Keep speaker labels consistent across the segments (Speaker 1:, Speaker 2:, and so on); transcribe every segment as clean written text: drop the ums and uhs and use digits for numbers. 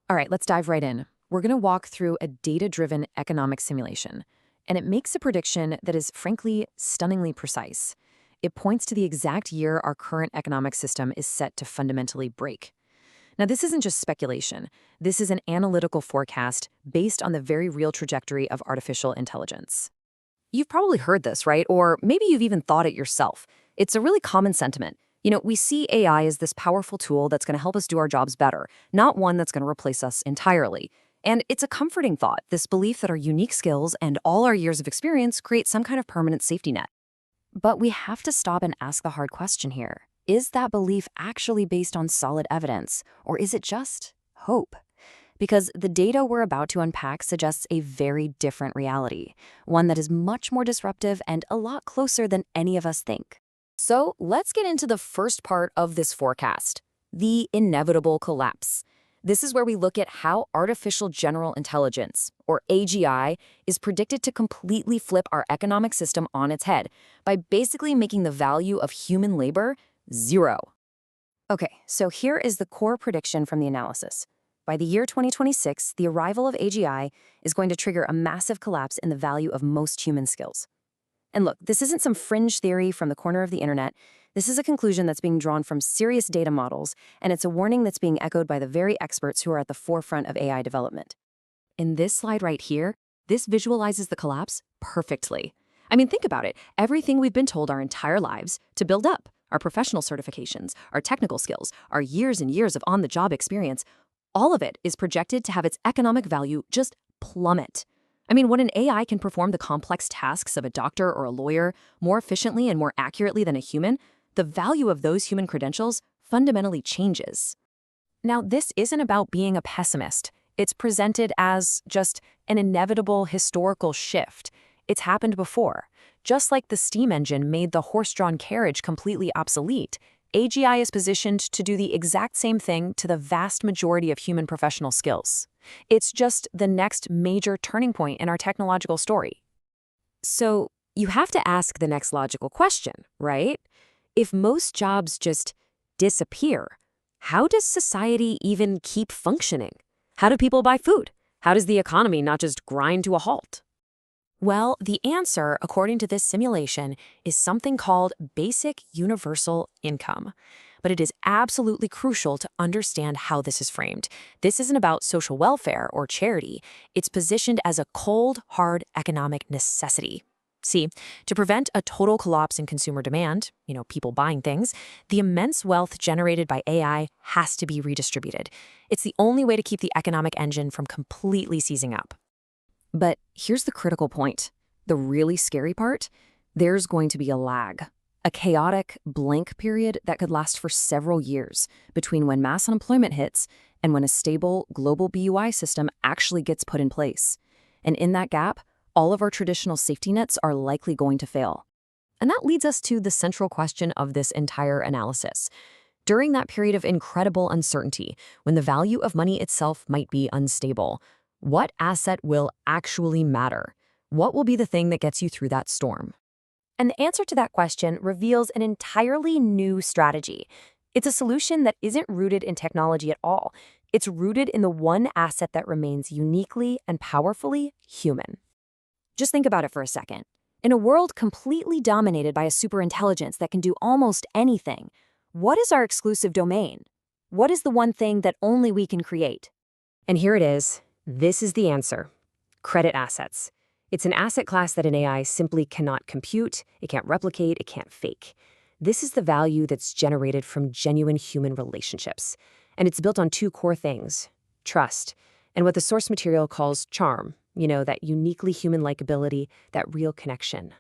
Speaker 1: All right, let's dive right in. We're going to walk through a data-driven economic simulation, and it makes a prediction that is frankly stunningly precise. It points to the exact year our current economic system is set to fundamentally break. Now, this isn't just speculation. This is an analytical forecast based on the very real trajectory of artificial intelligence. You've probably heard this, right? Or maybe you've even thought it yourself. It's a really common sentiment. We see AI as this powerful tool that's going to help us do our jobs better, not one that's going to replace us entirely. And it's a comforting thought, this belief that our unique skills and all our years of experience create some kind of permanent safety net. But we have to stop and ask the hard question here. Is that belief actually based on solid evidence, or is it just hope? Because the data we're about to unpack suggests a very different reality, one that is much more disruptive and a lot closer than any of us think. So let's get into the first part of this forecast, the inevitable collapse. This is where we look at how artificial general intelligence, or AGI, is predicted to completely flip our economic system on its head by basically making the value of human labor zero. Okay, so here is the core prediction from the analysis. By the year 2026, the arrival of AGI is going to trigger a massive collapse in the value of most human skills. And look, this isn't some fringe theory from the corner of the internet. This is a conclusion that's being drawn from serious data models, and it's a warning that's being echoed by the very experts who are at the forefront of AI development. In this slide right here, this visualizes the collapse perfectly. I mean, think about it. Everything we've been told our entire lives to build up, our professional certifications, our technical skills, our years and years of on-the-job experience, all of it is projected to have its economic value just plummet. I mean, when an AI can perform the complex tasks of a doctor or a lawyer more efficiently and more accurately than a human, the value of those human credentials fundamentally changes. Now, this isn't about being a pessimist. It's presented as just an inevitable historical shift. It's happened before. Just like the steam engine made the horse-drawn carriage completely obsolete, AGI is positioned to do the exact same thing to the vast majority of human professional skills. It's just the next major turning point in our technological story. So you have to ask the next logical question, right? If most jobs just disappear, how does society even keep functioning? How do people buy food? How does the economy not just grind to a halt? Well, the answer, according to this simulation, is something called basic universal income. But it is absolutely crucial to understand how this is framed. This isn't about social welfare or charity. It's positioned as a cold, hard economic necessity. See, to prevent a total collapse in consumer demand, people buying things, the immense wealth generated by AI has to be redistributed. It's the only way to keep the economic engine from completely seizing up. But here's the critical point. The really scary part, there's going to be a lag. A chaotic, blank period that could last for several years between when mass unemployment hits and when a stable global BUI system actually gets put in place. And in that gap, all of our traditional safety nets are likely going to fail. And that leads us to the central question of this entire analysis. During that period of incredible uncertainty, when the value of money itself might be unstable, what asset will actually matter? What will be the thing that gets you through that storm? And the answer to that question reveals an entirely new strategy. It's a solution that isn't rooted in technology at all. It's rooted in the one asset that remains uniquely and powerfully human. Just think about it for a second. In a world completely dominated by a superintelligence that can do almost anything, what is our exclusive domain? What is the one thing that only we can create? And here it is. This is the answer. Credit assets. It's an asset class that an AI simply cannot compute, it can't replicate, it can't fake. This is the value that's generated from genuine human relationships. And it's built on two core things: trust, and what the source material calls charm, that uniquely human-like ability, that real connection.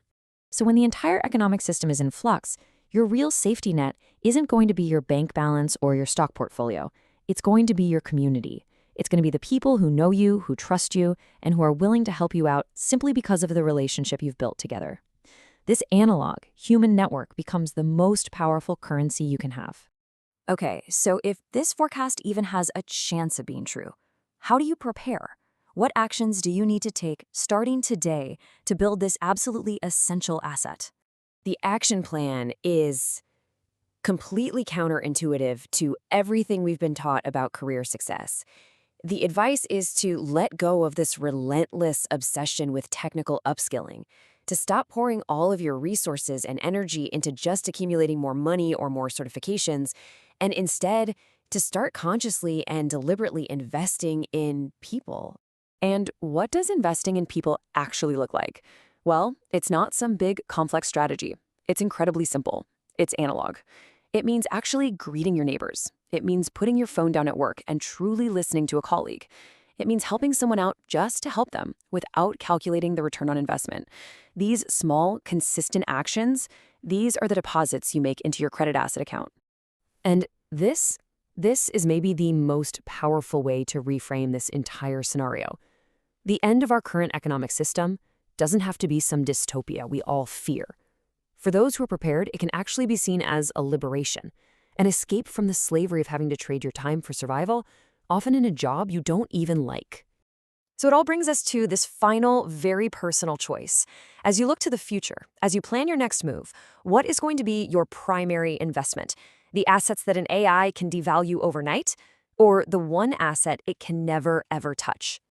Speaker 1: So when the entire economic system is in flux, your real safety net isn't going to be your bank balance or your stock portfolio. It's going to be your community. It's going to be the people who know you, who trust you, and who are willing to help you out simply because of the relationship you've built together. This analog, human network becomes the most powerful currency you can have. Okay, so if this forecast even has a chance of being true, how do you prepare? What actions do you need to take starting today to build this absolutely essential asset? The action plan is completely counterintuitive to everything we've been taught about career success.
Speaker 2: The advice is to let go of this relentless obsession with technical upskilling, to stop pouring all of your resources and energy into just accumulating more money or more certifications, and instead to start consciously and deliberately investing in people.
Speaker 1: And what does investing in people actually look like? Well, it's not some big, complex strategy. It's incredibly simple. It's analog. It means actually greeting your neighbors. It means putting your phone down at work and truly listening to a colleague. It means helping someone out just to help them without calculating the return on investment. These small, consistent actions, these are the deposits you make into your credit asset account. And this is maybe the most powerful way to reframe this entire scenario. The end of our current economic system doesn't have to be some dystopia we all fear. For those who are prepared, it can actually be seen as a liberation, an escape from the slavery of having to trade your time for survival, often in a job you don't even like. So it all brings us to this final, very personal choice. As you look to the future, as you plan your next move, what is going to be your primary investment? The assets that an AI can devalue overnight, or the one asset it can never, ever touch?